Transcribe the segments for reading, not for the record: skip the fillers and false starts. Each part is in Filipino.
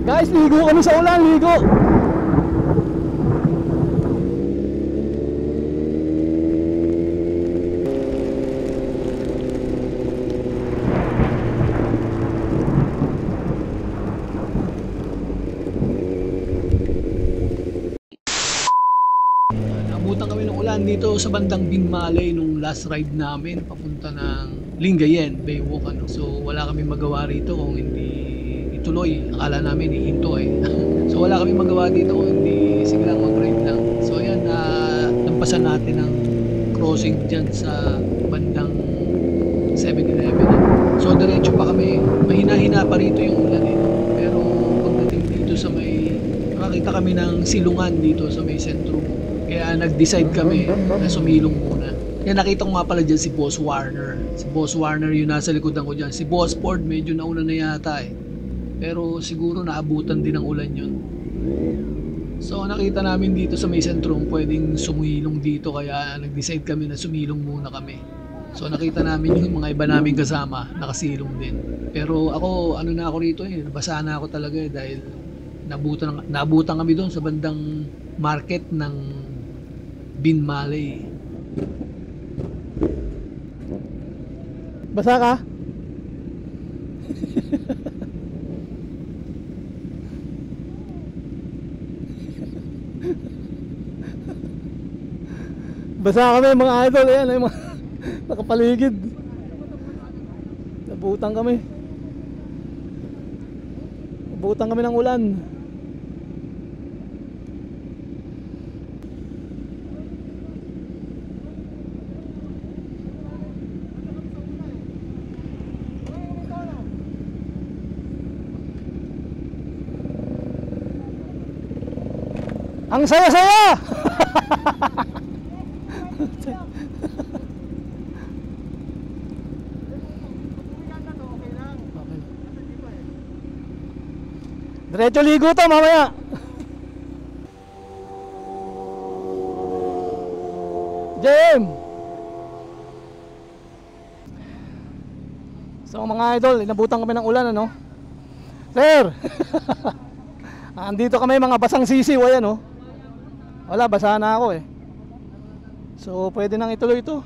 Guys, ligo kami sa ulan, ligo. Nabutan kami ng ulan dito sa bandang Binmalay nung last ride namin papunta ng Lingayen, Baywalk ano. So wala kami magawa rito kung hindi ituloy. Akala namin ihinto eh. So wala kami magawa dito kung hindi sige lang mag-ride lang. So ayan, nampasan natin ang crossing dyan sa bandang 7-Eleven. So diretso pa kami. Mahina-hina pa rito yung ulan eh. Pero pagdating dito sa may, nakakita kami ng silungan dito sa may sentro. Kaya nag-decide kami na sumilong muna. Yan, nakita ko nga pala dyan si Boss Warner. Si Boss Warner yung nasa likodan ko dyan. Si Boss Ford medyo nauna na yata eh. Pero siguro naabutan din ng ulan yun. So nakita namin dito sa may sentro pwedeng sumilong dito. Kaya nag-decide kami na sumilong muna kami. So nakita namin yung mga iba naming kasama nakasilong din. Pero ako, ano na ako rito eh. Nabasa na ako talaga eh. Dahil nabutan kami doon sa bandang market ng Binmalay. Basa ka? Basa kami mga idol. Ayan, ay mga nakapaligid. Nabutan kami. Nabutan kami ng ulan. Ang saya-saya! Diretso ligo to mamaya. JM! So mga idol, inabutan kami ng ulan ano? Sir! Andito kami mga basang sisiw, ayan oh. Wala, basa na ako eh. So pwede nang ituloy ito.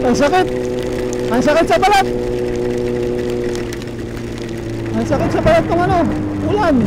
Ang sakit! Ang sakit sa balat! Ang sakit sa balat ng ano, ulan!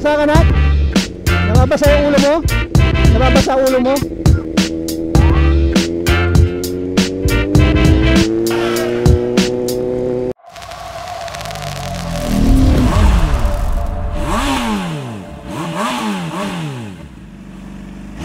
Nababasa ka na? Nababasa yung ulo mo? Nababasa ulo mo?